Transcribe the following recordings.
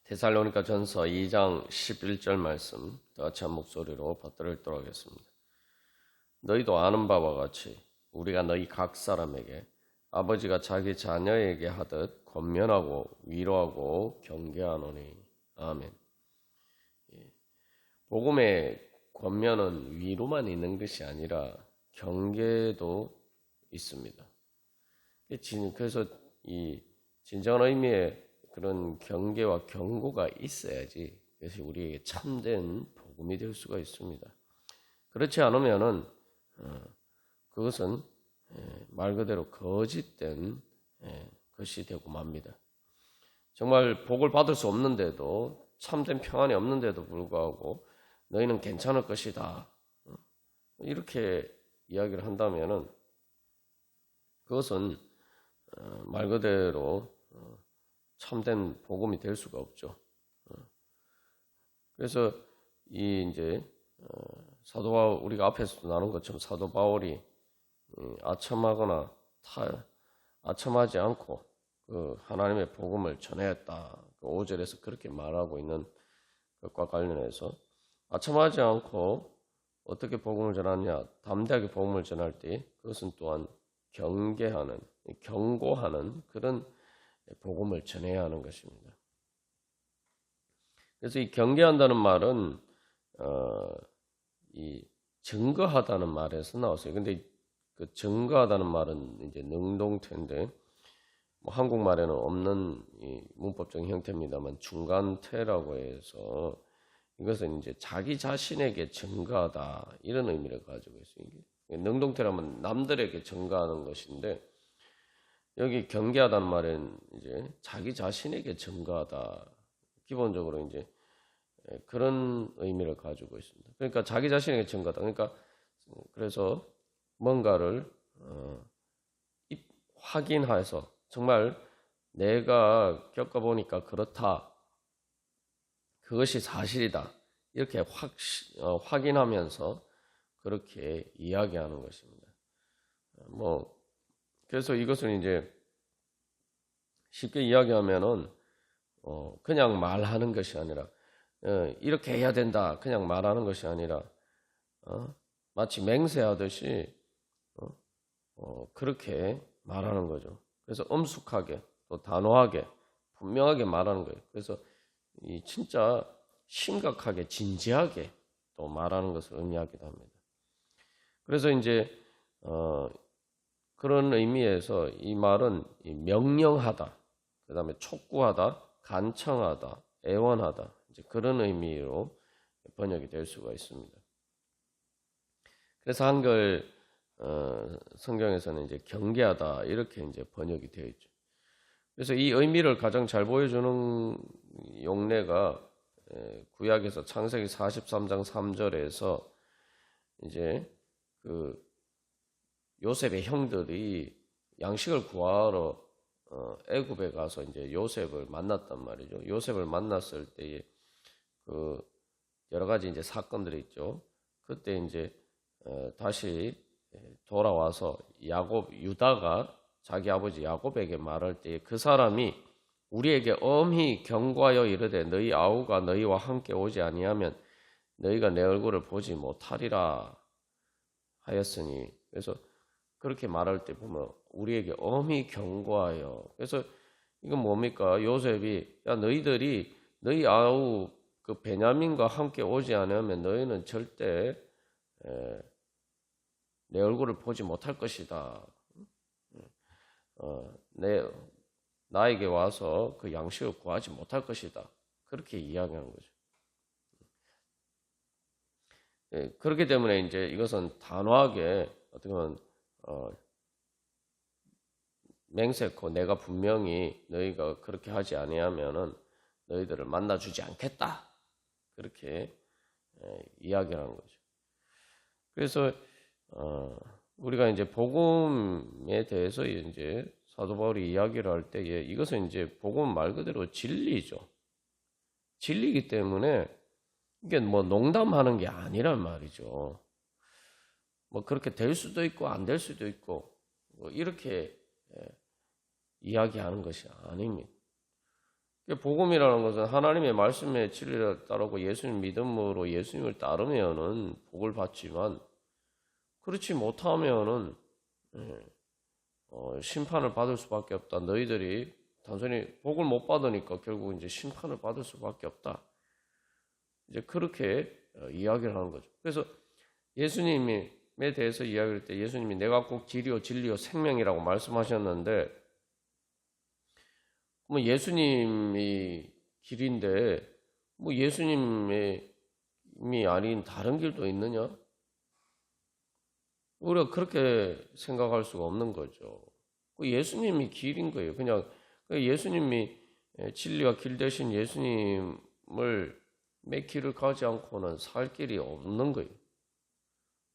데살로니가 전서 2장 11절 말씀 다 같이 한 목소리로 받들어 읽도록 하겠습니다. 너희도 아는 바와 같이 우리가 너희 각 사람에게 아버지가 자기 자녀에게 하듯 권면하고 위로하고 경계하노니. 아멘. 복음의 권면은 위로만 있는 것이 아니라 경계도 있습니다. 그래서 이 진정한 의미의 그런 경계와 경고가 있어야지 그것이 우리에게 참된 복음이 될 수가 있습니다. 그렇지 않으면은 그것은 말 그대로 거짓된 것이 되고 맙니다. 정말 복을 받을 수 없는데도, 참된 평안이 없는데도 불구하고 너희는 괜찮을 것이다, 이렇게 이야기를 한다면은 그것은 말 그대로 참된 복음이 될 수가 없죠. 그래서 이 이제 사도 바울, 우리가 앞에서도 나눈 것처럼 사도 바울이 아첨하거나 아첨하지 않고 그 하나님의 복음을 전했다. 5절에서 그렇게 말하고 있는 것과 관련해서 아첨하지 않고 어떻게 복음을 전하냐? 담대하게 복음을 전할 때 그것은 또한 경계하는, 경고하는 그런 복음을 전해야 하는 것입니다. 그래서 이 경계한다는 말은 이 증거하다는 말에서 나왔어요. 근데 그 증거하다는 말은 이제 능동태인데 뭐 한국말에는 없는 이 문법적인 형태입니다만 중간태라고 해서 이것은 이제 자기 자신에게 증거하다 이런 의미를 가지고 있어요. 능동태라면 남들에게 증거하는 것인데 여기 경계하다는 말은 이제 자기 자신에게 증거하다. 기본적으로 이제 그런 의미를 가지고 있습니다. 그러니까 자기 자신에게 증거하다. 그러니까 그래서 뭔가를 확인해서 정말 내가 겪어보니까 그렇다. 그것이 사실이다. 이렇게 확인하면서 그렇게 이야기하는 것입니다. 그래서 이것은 이제 쉽게 이야기하면은 그냥 말하는 것이 아니라 이렇게 해야 된다 그냥 말하는 것이 아니라 마치 맹세하듯이 그렇게 말하는 거죠. 그래서 엄숙하게 또 단호하게 분명하게 말하는 거예요. 그래서 이 진짜 심각하게 진지하게 또 말하는 것을 의미하기도 합니다. 그래서 이제 그런 의미에서 이 말은 명령하다, 그 다음에 촉구하다, 간청하다, 애원하다, 이제 그런 의미로 번역이 될 수가 있습니다. 그래서 한글 성경에서는 이제 경계하다 이렇게 이제 번역이 되어 있죠. 그래서 이 의미를 가장 잘 보여주는 용례가 구약에서 창세기 43장 3절에서 이제 그 요셉의 형들이 양식을 구하러 애굽에 가서 이제 요셉을 만났단 말이죠. 요셉을 만났을 때에 그 여러 가지 이제 사건들이 있죠. 그때 이제 다시 돌아와서 유다가 자기 아버지 야곱에게 말할 때 그 사람이 우리에게 엄히 경고하여 이르되 너희 아우가 너희와 함께 오지 아니하면 너희가 내 얼굴을 보지 못하리라 하였으니, 그래서 그렇게 말할 때 보면 우리에게 엄히 경고하여, 그래서 이건 뭡니까? 요셉이 야 너희들이 너희 아우 그 베냐민과 함께 오지 않으면 너희는 절대 내 얼굴을 보지 못할 것이다. 나에게 와서 그 양식을 구하지 못할 것이다. 그렇게 이야기하는 거죠. 그렇기 때문에 이제 이것은 단호하게 어떻게 보면 맹세코 내가 분명히 너희가 그렇게 하지 아니하면은 너희들을 만나주지 않겠다. 그렇게 이야기하는 거죠. 그래서 우리가 이제 복음에 대해서 이제 사도 바울이 이야기를 할 때에 이것은 이제 복음 말 그대로 진리죠. 진리이기 때문에 이게 뭐 농담하는 게 아니란 말이죠. 뭐 그렇게 될 수도 있고 안 될 수도 있고 뭐 이렇게 이야기하는 것이 아닙니다. 복음이라는 것은 하나님의 말씀의 진리를 따르고 예수님 믿음으로 예수님을 따르면은 복을 받지만 그렇지 못하면은 심판을 받을 수밖에 없다. 너희들이 단순히 복을 못 받으니까 결국 이제 심판을 받을 수밖에 없다. 이제 그렇게 이야기를 하는 거죠. 그래서 예수님에 대해서 이야기할 때 예수님이 내가 꼭 길이요 진리요 생명이라고 말씀하셨는데, 뭐 예수님이 길인데 뭐 예수님이 아닌 다른 길도 있느냐? 우리가 그렇게 생각할 수가 없는 거죠. 예수님이 길인 거예요. 그냥 예수님이 진리와 길 대신 예수님을 매 길을 가지 않고는 살 길이 없는 거예요.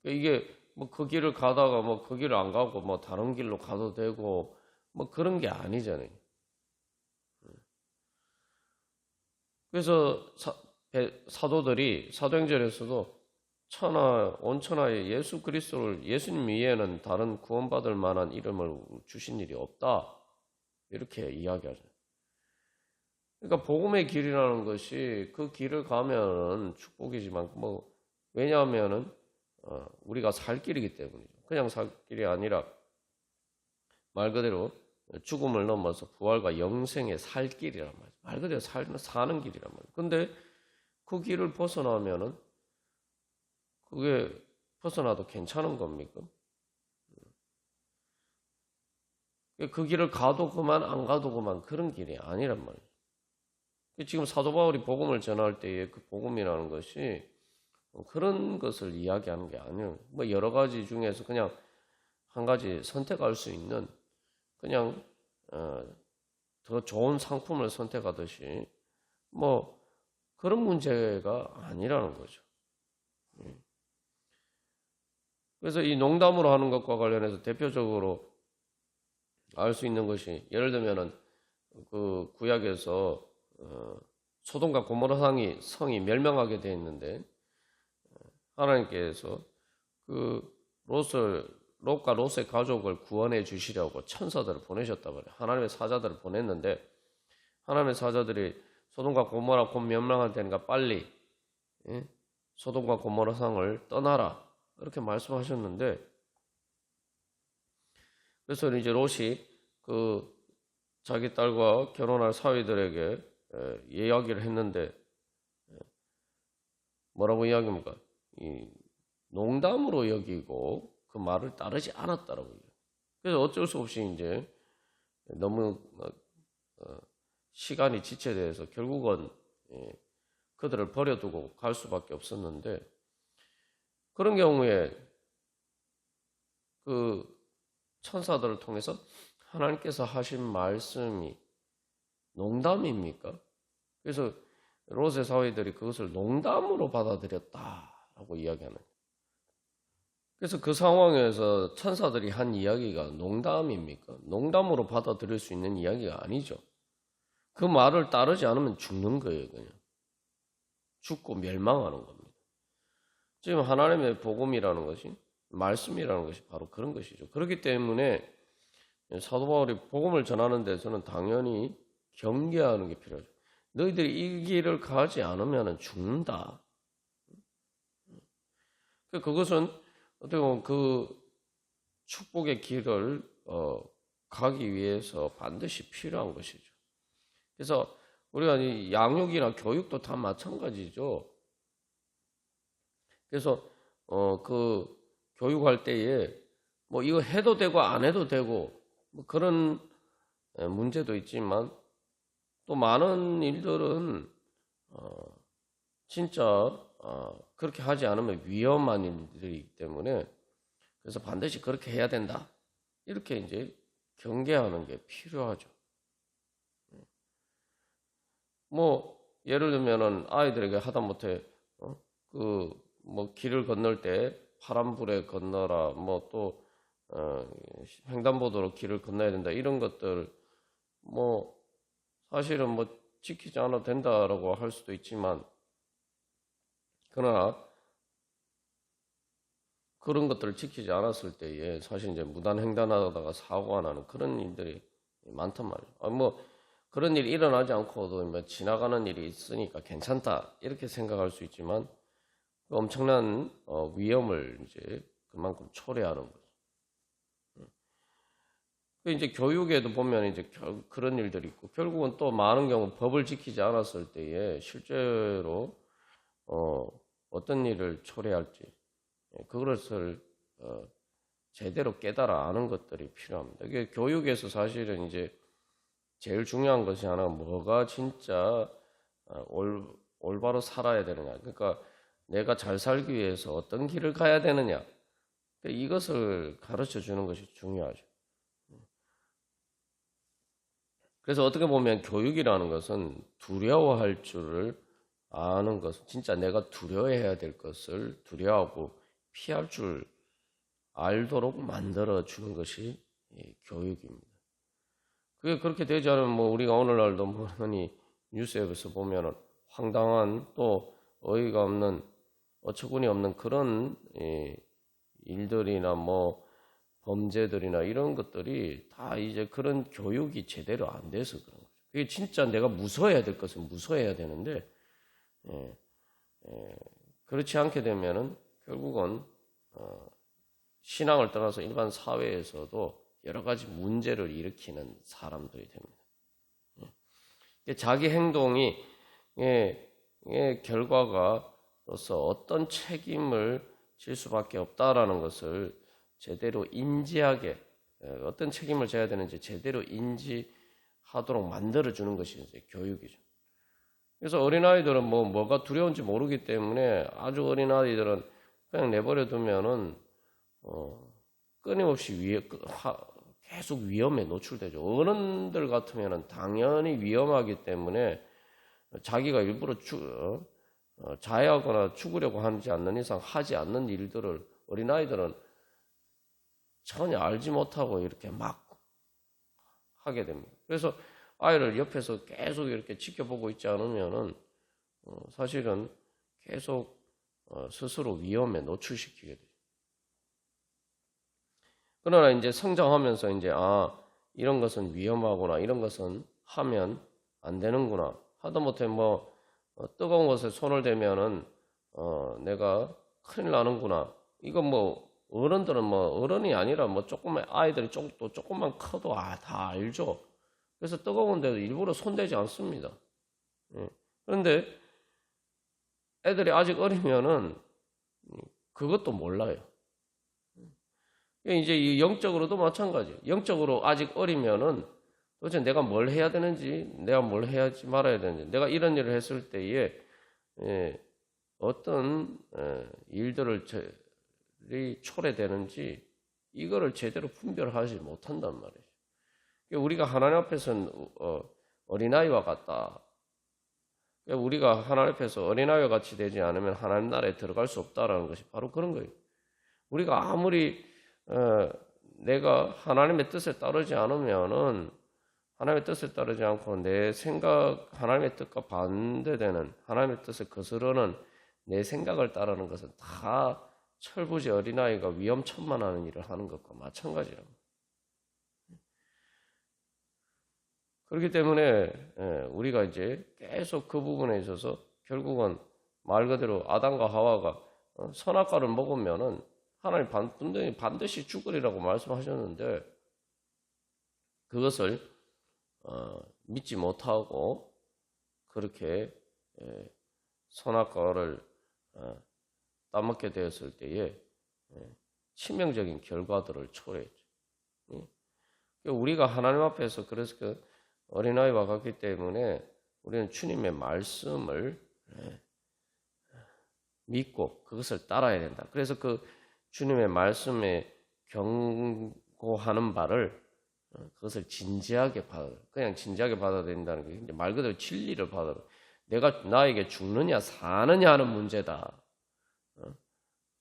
이게 뭐 그 길을 가다가 뭐 그 길을 안 가고 뭐 다른 길로 가도 되고 뭐 그런 게 아니잖아요. 그래서 사도들이 사도행전에서도 천하 온천하에 예수 그리스도를 예수님 이외에는 다른 구원받을 만한 이름을 주신 일이 없다 이렇게 이야기하죠. 그러니까 복음의 길이라는 것이 그 길을 가면은 축복이지만 뭐 왜냐하면은 우리가 살 길이기 때문이죠. 그냥 살 길이 아니라 말 그대로 죽음을 넘어서 부활과 영생의 살 길이란 말이죠. 말 그대로 사는 길이란 말이죠. 근데 그 길을 벗어나면은 그게 벗어나도 괜찮은 겁니까? 그 길을 가도 그만 안 가도 그만 그런 길이 아니란 말이죠. 지금 사도 바울이 복음을 전할 때에 그 복음이라는 것이 그런 것을 이야기하는 게 아니에요. 뭐 여러 가지 중에서 그냥 한 가지 선택할 수 있는 그냥 더 좋은 상품을 선택하듯이 뭐 그런 문제가 아니라는 거죠. 그래서 이 농담으로 하는 것과 관련해서 대표적으로 알 수 있는 것이 예를 들면은 그 구약에서 소돔과 고모라 성이 멸망하게 되어 있는데 하나님께서 그 롯과 롯의 가족을 구원해 주시려고 천사들을 보내셨다 그래요. 하나님의 사자들을 보냈는데 하나님의 사자들이 소돔과 고모라 곧 멸망할 테니까 빨리 소돔과 고모라 성을 떠나라 이렇게 말씀하셨는데, 그래서 이제 롯이 그 자기 딸과 결혼할 사위들에게 이야기를 했는데 뭐라고 이야기합니까? 농담으로 여기고 그 말을 따르지 않았다라고요. 그래서 어쩔 수 없이 이제 너무 시간이 지체돼서 결국은 그들을 버려두고 갈 수밖에 없었는데, 그런 경우에 그 천사들을 통해서 하나님께서 하신 말씀이 농담입니까? 그래서 롯의 사위들이 그것을 농담으로 받아들였다라고 이야기하는 거예요. 그래서 그 상황에서 천사들이 한 이야기가 농담입니까? 농담으로 받아들일 수 있는 이야기가 아니죠. 그 말을 따르지 않으면 죽는 거예요. 그냥 죽고 멸망하는 겁니다. 지금 하나님의 복음이라는 것이, 말씀이라는 것이 바로 그런 것이죠. 그렇기 때문에 사도 바울이 복음을 전하는 데서는 당연히 경계하는 게 필요하죠. 너희들이 이 길을 가지 않으면 죽는다. 그것은 어떻게 보면 그 축복의 길을 가기 위해서 반드시 필요한 것이죠. 그래서 우리가 이 양육이나 교육도 다 마찬가지죠. 그래서 그 교육할 때에 뭐 이거 해도 되고 안 해도 되고 뭐 그런 문제도 있지만 또 많은 일들은 진짜 그렇게 하지 않으면 위험한 일들이기 때문에 그래서 반드시 그렇게 해야 된다. 이렇게 이제 경계하는 게 필요하죠. 뭐 예를 들면은 아이들에게 하다못해 그 뭐 길을 건널 때 파란불에 건너라, 뭐 또 횡단보도로 길을 건너야 된다, 이런 것들 뭐 사실은 뭐 지키지 않아도 된다라고 할 수도 있지만, 그러나 그런 것들을 지키지 않았을 때에 사실 이제 무단 횡단하다가 사고가 나는 그런 일들이 많단 말이에요. 뭐 그런 일이 일어나지 않고도 뭐 지나가는 일이 있으니까 괜찮다 이렇게 생각할 수 있지만 그 엄청난 위험을 이제 그만큼 초래하는 거죠. 그 이제 교육에도 보면 이제 그런 일들이 있고 결국은 또 많은 경우 법을 지키지 않았을 때에 실제로 어떤 일을 초래할지 그것을 제대로 깨달아 아는 것들이 필요합니다. 이게 교육에서 사실은 이제 제일 중요한 것이 하나 뭐가 진짜 올바로 살아야 되느냐. 그러니까 내가 잘 살기 위해서 어떤 길을 가야 되느냐. 이것을 가르쳐 주는 것이 중요하죠. 그래서 어떻게 보면 교육이라는 것은 두려워할 줄을 아는 것은 진짜 내가 두려워해야 될 것을 두려워하고 피할 줄 알도록 만들어 주는 것이 교육입니다. 그게 그렇게 되지 않으면 뭐 우리가 오늘날도 뭐 흔히 뉴스에서 보면은 황당한 또 어이가 없는 어처구니 없는 그런 일들이나 뭐 범죄들이나 이런 것들이 다 이제 그런 교육이 제대로 안 돼서 그런 거죠. 그게 진짜 내가 무서워해야 될 것은 무서워해야 되는데 그렇지 않게 되면은 결국은 신앙을 떠나서 일반 사회에서도 여러 가지 문제를 일으키는 사람들이 됩니다. 자기 행동이 결과가로서 어떤 책임을 질 수밖에 없다라는 것을 제대로 인지하게 어떤 책임을 져야 되는지 제대로 인지하도록 만들어주는 것이 이제 교육이죠. 그래서 어린아이들은 뭐가 두려운지 모르기 때문에 아주 어린아이들은 그냥 내버려 두면은 끊임없이 계속 위험에 노출되죠. 어른들 같으면은 당연히 위험하기 때문에 자기가 일부러 자해하거나 죽으려고 하지 않는 이상 하지 않는 일들을 어린아이들은 전혀 알지 못하고 이렇게 막 하게 됩니다. 그래서 아이를 옆에서 계속 이렇게 지켜보고 있지 않으면은 사실은 계속 스스로 위험에 노출시키게 돼요. 그러나 이제 성장하면서 이제 이런 것은 위험하구나, 이런 것은 하면 안 되는구나. 하다못해 뜨거운 것에 손을 대면은 내가 큰일 나는구나. 이건 어른들은 어른이 아니라 조금만 아이들이 또 조금만 커도 다 알죠. 그래서 뜨거운 데도 일부러 손대지 않습니다. 그런데 애들이 아직 어리면은 그것도 몰라요. 이제 영적으로도 마찬가지예요. 영적으로 아직 어리면은 도대체 내가 뭘 해야 되는지, 내가 뭘 해야지 말아야 되는지, 내가 이런 일을 했을 때에 어떤 일들이 초래되는지 이거를 제대로 분별하지 못한단 말이에요. 우리가 하나님 앞에서는 어린아이와 같다. 우리가 하나님 앞에서 어린아이와 같이 되지 않으면 하나님 나라에 들어갈 수 없다라는 것이 바로 그런 거예요. 우리가 아무리 내가 하나님의 뜻에 따르지 않으면은 하나님의 뜻에 따르지 않고 내 생각 하나님의 뜻과 반대되는 하나님의 뜻을 거스르는 내 생각을 따르는 것은 다 철부지 어린아이가 위험천만하는 일을 하는 것과 마찬가지랍니다. 그렇기 때문에 우리가 이제 계속 그 부분에 있어서 결국은 말 그대로 아담과 하와가 선악과를 먹으면은 하나님 반드시 죽으리라고 말씀하셨는데 그것을 믿지 못하고 그렇게 선악과를 따먹게 되었을 때에 치명적인 결과들을 초래했죠. 우리가 하나님 앞에서 그래서 그 어린아이와 같기 때문에 우리는 주님의 말씀을 믿고 그것을 따라야 된다. 그래서 그 주님의 말씀에 경고하는 바를 그것을 진지하게 그냥 진지하게 받아들인다는 게 이제 말 그대로 진리를 내가 나에게 죽느냐 사느냐 하는 문제다.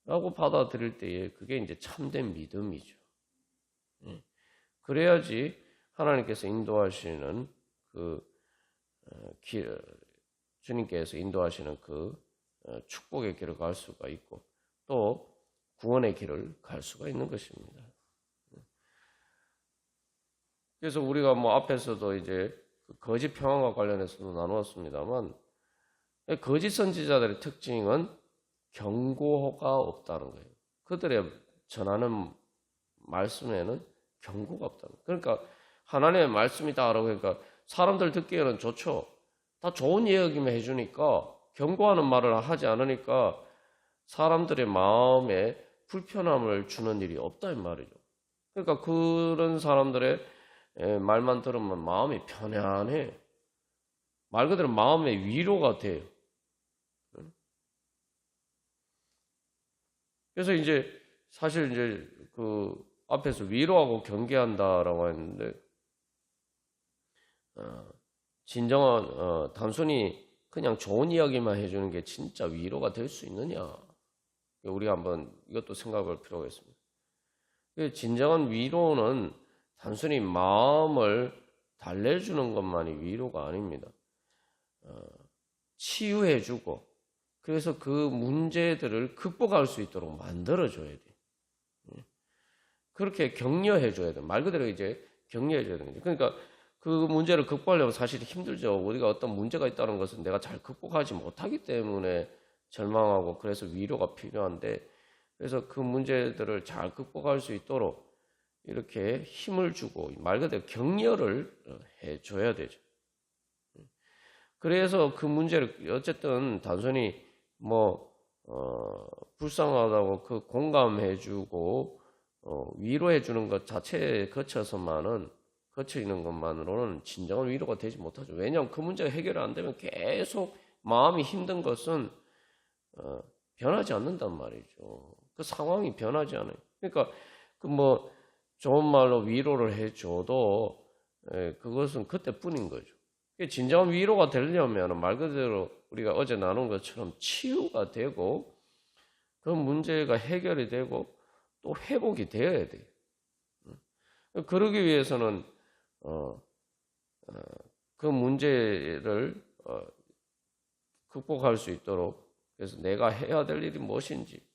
라고 받아들일 때에 그게 이제 참된 믿음이죠. 그래야지 하나님께서 인도하시는 주님께서 인도하시는 그 축복의 길을 갈 수가 있고 또 구원의 길을 갈 수가 있는 것입니다. 그래서 우리가 앞에서도 이제 그 거짓 평안과 관련해서도 나누었습니다만, 거짓 선지자들의 특징은 경고가 없다는 거예요. 그들의 전하는 말씀에는 경고가 없다는 거예요. 그러니까 하나님의 말씀이다라고 그러니까 사람들 듣기에는 좋죠. 다 좋은 이야기만 해주니까 경고하는 말을 하지 않으니까 사람들의 마음에 불편함을 주는 일이 없다 이 말이죠. 그러니까 그런 사람들의 말만 들으면 마음이 편안해. 말 그대로 마음의 위로가 돼요. 그래서 이제 사실 이제 그 앞에서 위로하고 경계한다라고 했는데 진정한 단순히 그냥 좋은 이야기만 해주는 게 진짜 위로가 될 수 있느냐? 우리가 한번 이것도 생각할 필요가 있습니다. 진정한 위로는 단순히 마음을 달래주는 것만이 위로가 아닙니다. 치유해주고 그래서 그 문제들을 극복할 수 있도록 만들어줘야 돼. 그렇게 격려해줘야 돼. 말 그대로 이제 격려해줘야 되는 거죠. 그러니까 그 문제를 극복하려면 사실 힘들죠. 우리가 어떤 문제가 있다는 것은 내가 잘 극복하지 못하기 때문에 절망하고 그래서 위로가 필요한데 그래서 그 문제들을 잘 극복할 수 있도록 이렇게 힘을 주고 말 그대로 격려를 해줘야 되죠. 그래서 그 문제를 어쨌든 단순히 불쌍하다고 그 공감해주고 위로해주는 것 자체에 거쳐 있는 것만으로는 진정한 위로가 되지 못하죠. 왜냐하면 그 문제가 해결이 안 되면 계속 마음이 힘든 것은 변하지 않는단 말이죠. 그 상황이 변하지 않아요. 그러니까 좋은 말로 위로를 해줘도 그것은 그때뿐인 거죠. 진정한 위로가 되려면 말 그대로 우리가 어제 나눈 것처럼 치유가 되고 그 문제가 해결이 되고 또 회복이 되어야 돼요. 그러기 위해서는 그 문제를 극복할 수 있도록 그래서 내가 해야 될 일이 무엇인지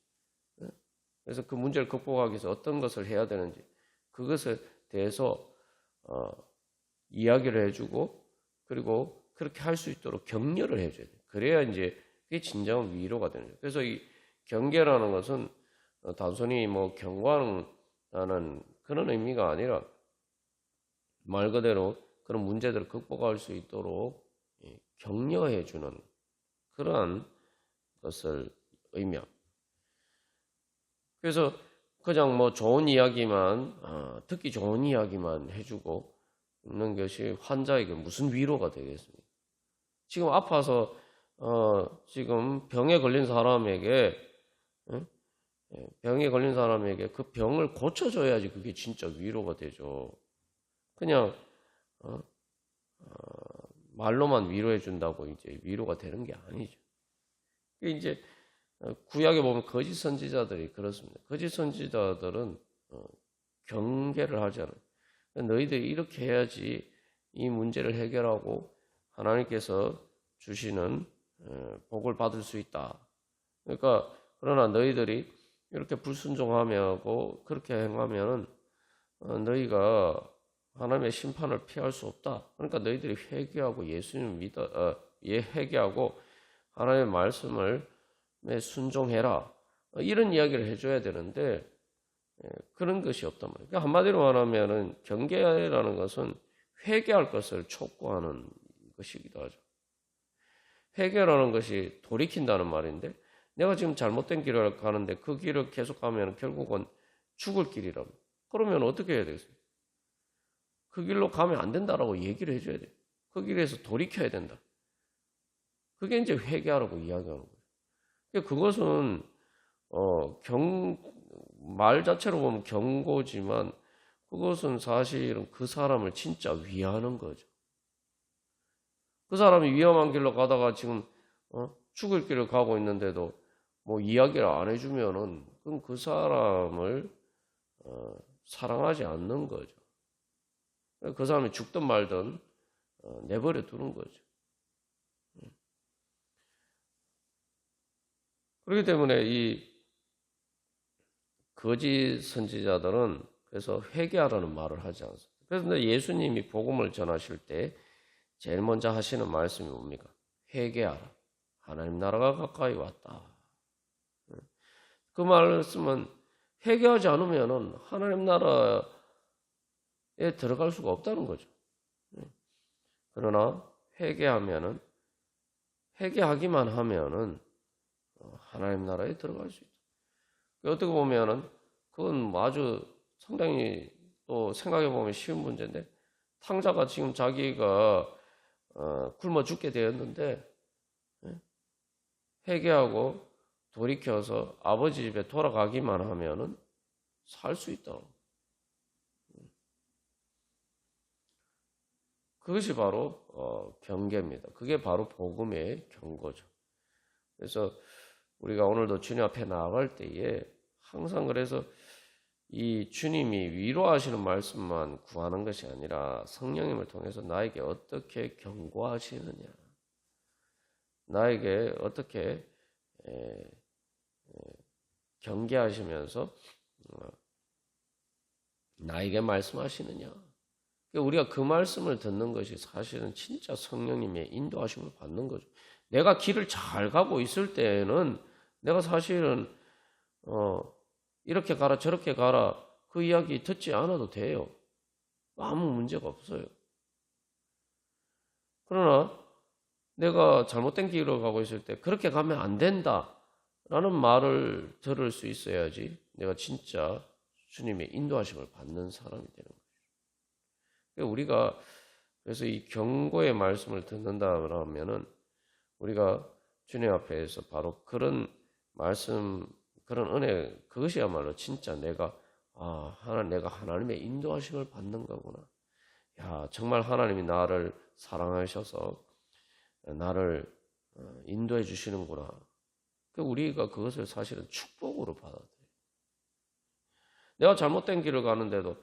그래서 그 문제를 극복하기 위해서 어떤 것을 해야 되는지 그것에 대해서 이야기를 해주고 그리고 그렇게 할 수 있도록 격려를 해줘야 돼요. 그래야 이제 그게 진정한 위로가 되는 거예요. 그래서 이 경계라는 것은 단순히 경고하는 그런 의미가 아니라 말 그대로 그런 문제들을 극복할 수 있도록 격려해주는 그러한 것을 의미합니다. 그래서 그냥 좋은 이야기만 듣기 좋은 이야기만 해주고 있는 것이 환자에게 무슨 위로가 되겠습니까? 지금 아파서 지금 병에 걸린 사람에게 그 병을 고쳐줘야지 그게 진짜 위로가 되죠. 그냥 말로만 위로해 준다고 이제 위로가 되는 게 아니죠. 이제 구약에 보면 거짓 선지자들이 그렇습니다. 거짓 선지자들은 경계를 하지 않아요. 너희들이 이렇게 해야지 이 문제를 해결하고 하나님께서 주시는 복을 받을 수 있다. 그러니까 그러나 너희들이 이렇게 불순종하고 그렇게 행하면 너희가 하나님의 심판을 피할 수 없다. 그러니까 너희들이 회개하고 예수님을 회개하고 하나님의 말씀을 순종해라. 이런 이야기를 해줘야 되는데 그런 것이 없단 말이에요. 그러니까 한마디로 말하면 경계라는 것은 회개할 것을 촉구하는 것이기도 하죠. 회개라는 것이 돌이킨다는 말인데 내가 지금 잘못된 길을 가는데 그 길을 계속 가면 결국은 죽을 길이라고. 그러면 어떻게 해야 되겠어요? 그 길로 가면 안 된다라고 얘기를 해줘야 돼요. 그 길에서 돌이켜야 된다. 그게 이제 회개하라고 이야기하는 거예요. 그것은 말 자체로 보면 경고지만 그것은 사실은 그 사람을 진짜 위하는 거죠. 그 사람이 위험한 길로 가다가 지금 죽을 길을 가고 있는데도 이야기를 안 해주면은 그럼 그 사람을 사랑하지 않는 거죠. 그 사람이 죽든 말든 내버려 두는 거죠. 그렇기 때문에 이 거짓 선지자들은 그래서 회개하라는 말을 하지 않습니다. 그래서 예수님이 복음을 전하실 때 제일 먼저 하시는 말씀이 뭡니까? 회개하라. 하나님 나라가 가까이 왔다. 그 말씀은 회개하지 않으면 하나님 나라에 들어갈 수가 없다는 거죠. 그러나 회개하기만 하면은 하나님 나라에 들어갈 수 있다. 어떻게 보면은 그건 아주 상당히 또 생각해 보면 쉬운 문제인데, 탕자가 지금 자기가 굶어 죽게 되었는데 회개하고 돌이켜서 아버지 집에 돌아가기만 하면은 살 수 있다. 그것이 바로 경계입니다. 그게 바로 복음의 경고죠. 그래서 우리가 오늘도 주님 앞에 나아갈 때에 항상 그래서 이 주님이 위로하시는 말씀만 구하는 것이 아니라 성령님을 통해서 나에게 어떻게 경고하시느냐, 나에게 어떻게 경계하시면서 나에게 말씀하시느냐. 우리가 그 말씀을 듣는 것이 사실은 진짜 성령님의 인도하심을 받는 거죠. 내가 길을 잘 가고 있을 때에는 내가 사실은 이렇게 가라 저렇게 가라 그 이야기 듣지 않아도 돼요. 아무 문제가 없어요. 그러나 내가 잘못된 길로 가고 있을 때 그렇게 가면 안 된다라는 말을 들을 수 있어야지 내가 진짜 주님의 인도하심을 받는 사람이 되는 거예요. 우리가 그래서 이 경고의 말씀을 듣는다면은 우리가 주님 앞에서 바로 그런 말씀, 그런 은혜, 그것이야말로 진짜 내가 내가 하나님의 인도하심을 받는 거구나. 야, 정말 하나님이 나를 사랑하셔서 나를 인도해 주시는구나. 우리가 그것을 사실은 축복으로 받아들여요. 내가 잘못된 길을 가는데도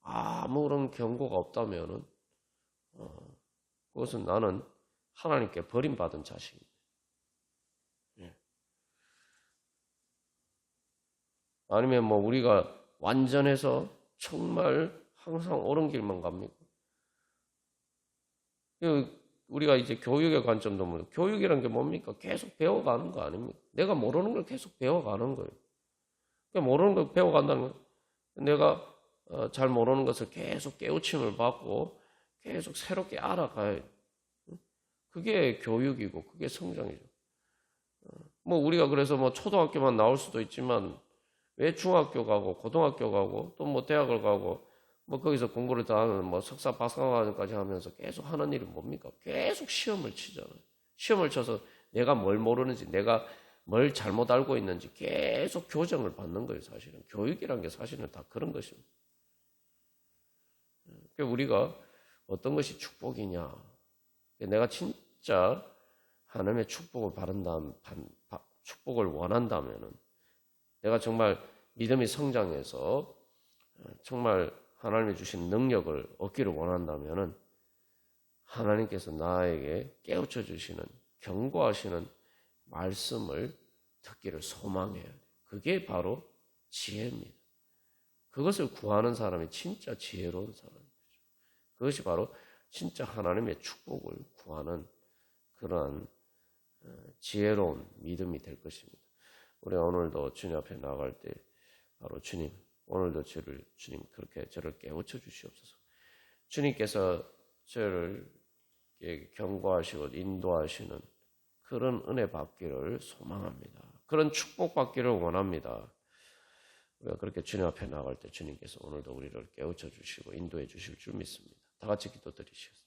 아무런 경고가 없다면은 그것은 나는 하나님께 버림받은 자식입니다. 아니면 뭐 우리가 완전해서 정말 항상 옳은 길만 갑니까? 우리가 이제 교육의 관점도 보면 교육이라는 게 뭡니까? 계속 배워가는 거 아닙니까? 내가 모르는 걸 계속 배워가는 거예요. 모르는 걸 배워간다는 건 내가 잘 모르는 것을 계속 깨우침을 받고 계속 새롭게 알아가야 돼요. 그게 교육이고 그게 성장이죠. 뭐 우리가 그래서 뭐 초등학교만 나올 수도 있지만 왜 중학교 가고 고등학교 가고 또 뭐 대학을 가고 뭐 거기서 공부를 다 하는 뭐 석사 박사과정까지 하면서 계속 하는 일은 뭡니까? 계속 시험을 치잖아요. 시험을 쳐서 내가 뭘 모르는지, 내가 뭘 잘못 알고 있는지 계속 교정을 받는 거예요. 사실은 교육이란 게 사실은 다 그런 것입니다. 우리가 어떤 것이 축복이냐, 내가 진짜 하나님의 축복을 축복을 원한다면은, 내가 정말 믿음이 성장해서 정말 하나님이 주신 능력을 얻기를 원한다면은 하나님께서 나에게 깨우쳐 주시는, 경고하시는 말씀을 듣기를 소망해야 돼요. 그게 바로 지혜입니다. 그것을 구하는 사람이 진짜 지혜로운 사람이죠. 그것이 바로 진짜 하나님의 축복을 구하는 그러한 지혜로운 믿음이 될 것입니다. 우리가 오늘도 주님 앞에 나아갈 때 바로 주님, 오늘도 주님 그렇게 저를 깨우쳐 주시옵소서. 주님께서 저를 경고하시고 인도하시는 그런 은혜 받기를 소망합니다. 그런 축복 받기를 원합니다. 우리가 그렇게 주님 앞에 나아갈 때 주님께서 오늘도 우리를 깨우쳐 주시고 인도해 주실 줄 믿습니다. 다 같이 기도드리시겠습니다.